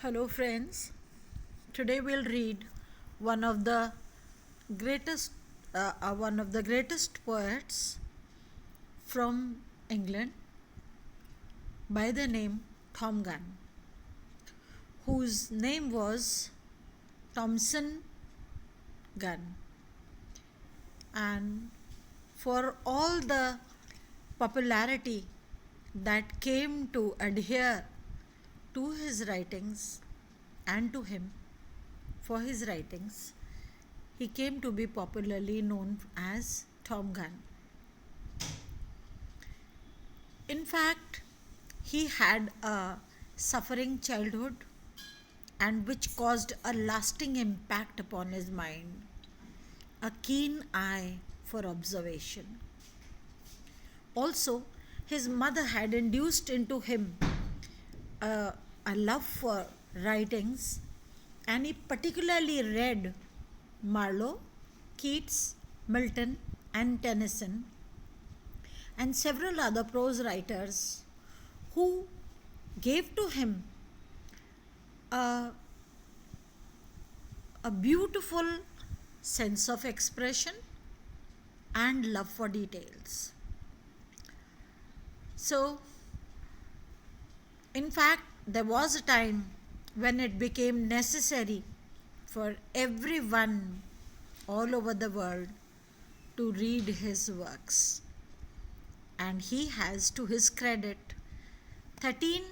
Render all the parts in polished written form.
Hello, friends. Today we'll read one of the greatest, one of the greatest poets from England by the name Tom Gunn, whose name was Thomson Gunn. And for all the popularity that came to adhere to his writings and to him for his writings, he came to be popularly known as Tom Gunn. In fact, he had a suffering childhood and which caused a lasting impact upon his mind, a keen eye for observation. Also, his mother had induced into him a, a love for writings, and he particularly read Marlowe, Keats, Milton, and Tennyson, and several other prose writers who gave to him a, a beautiful sense of expression and love for details. So, in fact, there was a time when it became necessary for everyone all over the world to read his works. And he has, to his credit, 13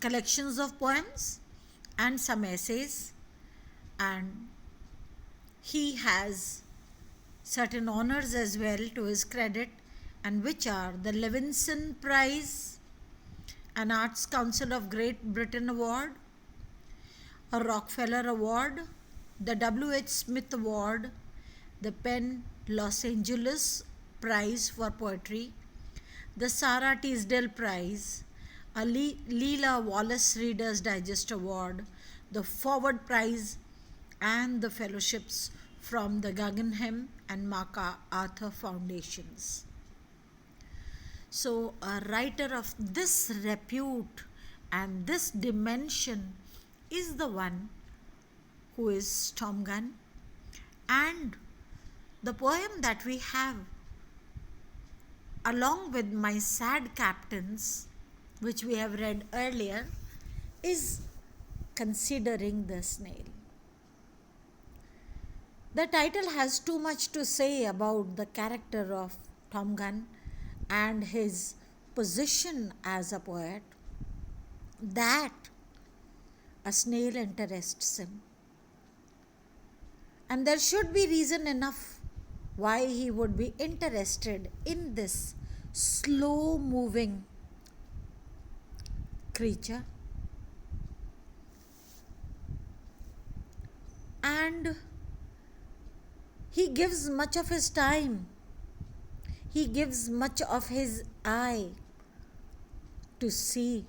collections of poems and some essays, and he has certain honors as well to his credit, and which are the Levinson Prize, an Arts Council of Great Britain Award, a Rockefeller Award, the W.H. Smith Award, the PEN Los Angeles Prize for Poetry, the Sarah Teasdale Prize, a Leela Wallace Reader's Digest Award, the Forward Prize, and the fellowships from the Guggenheim and MacArthur Foundations. So, a writer of this repute and this dimension is the one who is Tom Gunn. And the poem that we have, along with My Sad Captains, which we have read earlier, is Considering the Snail. The title has too much to say about the character of Tom Gunn and his position as a poet, that a snail interests him. And there should be reason enough why he would be interested in this slow moving creature. And he gives much of his time, he gives much of his eye to see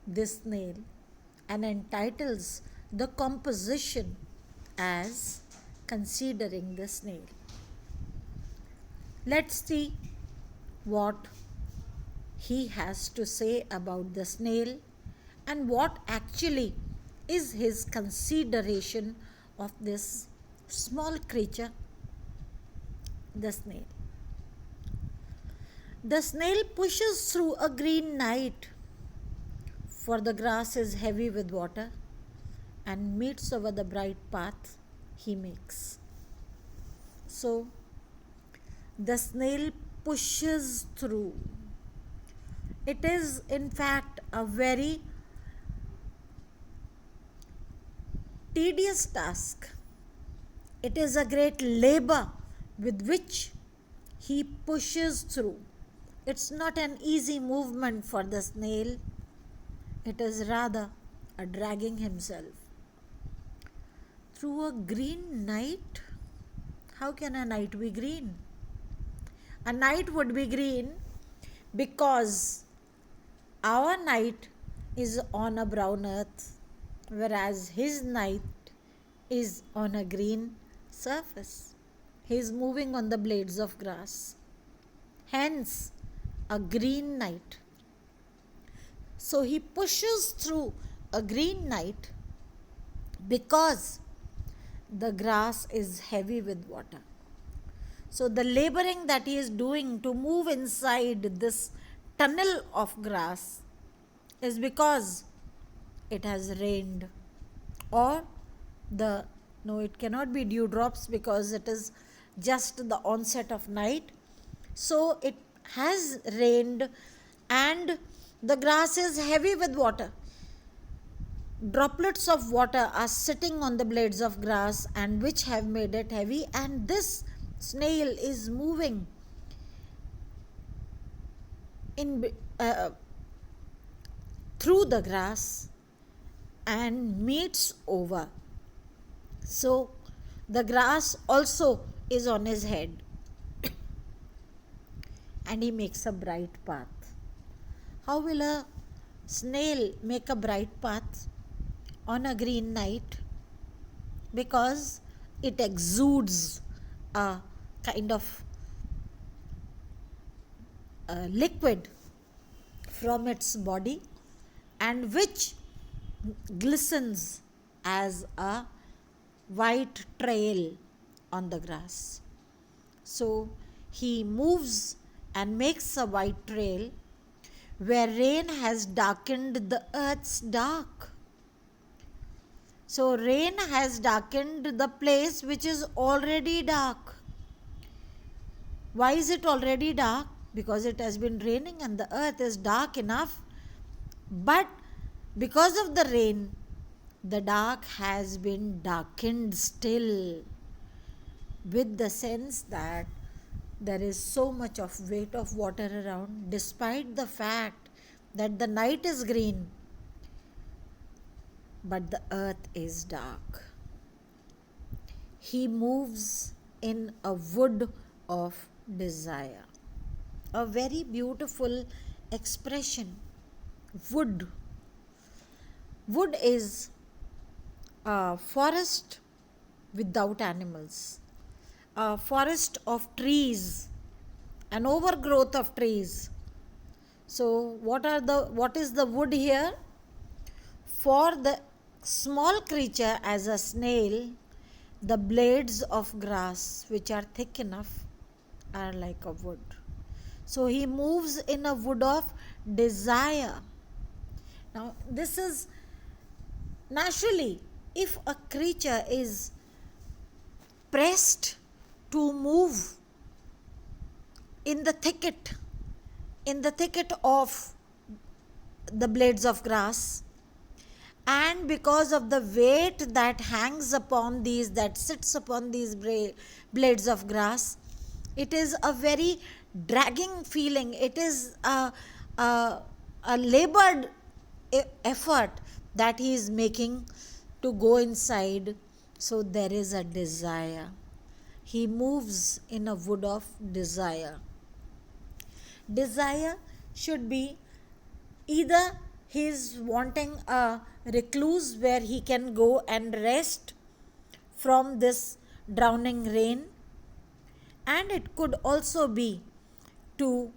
this snail, and entitles the composition as Considering the Snail. Let's see what he has to say about the snail and what actually is his consideration of this small creature, the snail. The snail pushes through a green night, for the grass is heavy with water, and meets over the bright path he makes. So, the snail pushes through. It is, in fact, a very tedious task. It is a great labor with which he pushes through. It's not an easy movement for the snail, it is rather a dragging himself. Through a green night? How can a night be green? A night would be green because our night is on a brown earth, whereas his night is on a green surface. He is moving on the blades of grass. Hence, a green night. So he pushes through a green night because the grass is heavy with water. So the laboring that he is doing to move inside this tunnel of grass is because it has rained, or the no, it cannot be dewdrops because it is just the onset of night. So it has rained and the grass is heavy with water. Droplets of water are sitting on the blades of grass and which have made it heavy, and this snail is moving in through the grass and meets over. So the grass also is on his head and he makes a bright path. How will a snail make a bright path on a green night? Because it exudes a kind of liquid from its body and which glistens as a white trail on the grass. So he moves and makes a white trail where rain has darkened the earth's dark. So rain has darkened the place which is already dark. Why is it already dark? Because it has been raining and the earth is dark enough. But because of the rain, the dark has been darkened still, with the sense that there is so much of weight of water around, despite the fact that the night is green, but the earth is dark. He moves in a wood of desire. A very beautiful expression. Wood. Wood is a forest without animals, a forest of trees, an overgrowth of trees. So what is the wood here? For the small creature as a snail, the blades of grass which are thick enough are like a wood. So he moves in a wood of desire. Now this is naturally, if a creature is pressed to move in the thicket of the blades of grass, and because of the weight that hangs upon these, that sits upon these blades of grass, it is a very dragging feeling. It is a labored effort that he is making to go inside. So there is a desire. He moves in a wood of desire. Desire should be either he is wanting a recluse where he can go and rest from this drowning rain, and it could also be to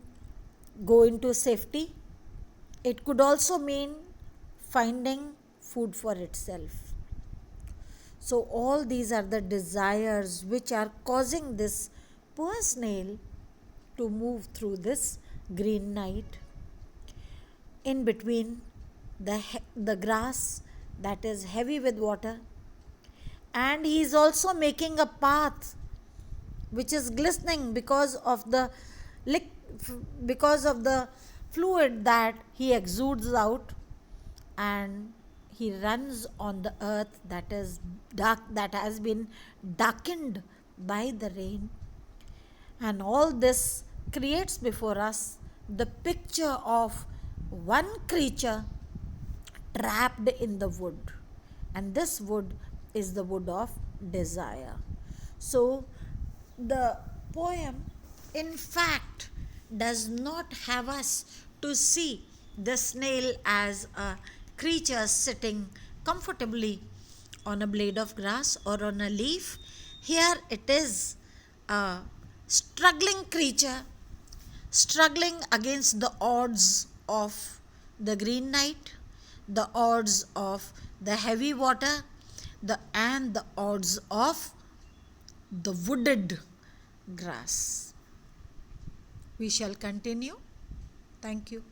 go into safety. It could also mean finding food for itself. So all these are the desires which are causing this poor snail to move through this green night in between the grass that is heavy with water, and he is also making a path which is glistening because of the fluid that he exudes out, and he runs on the earth that is dark, that has been darkened by the rain. And all this creates before us the picture of one creature trapped in the wood, and this wood is the wood of desire. So the poem in fact does not have us to see the snail as a creature sitting comfortably on a blade of grass or on a leaf. Here it is a struggling creature, struggling against the odds of the Green Knight, the odds of the heavy water, and the odds of the wooded grass. We shall continue. Thank you.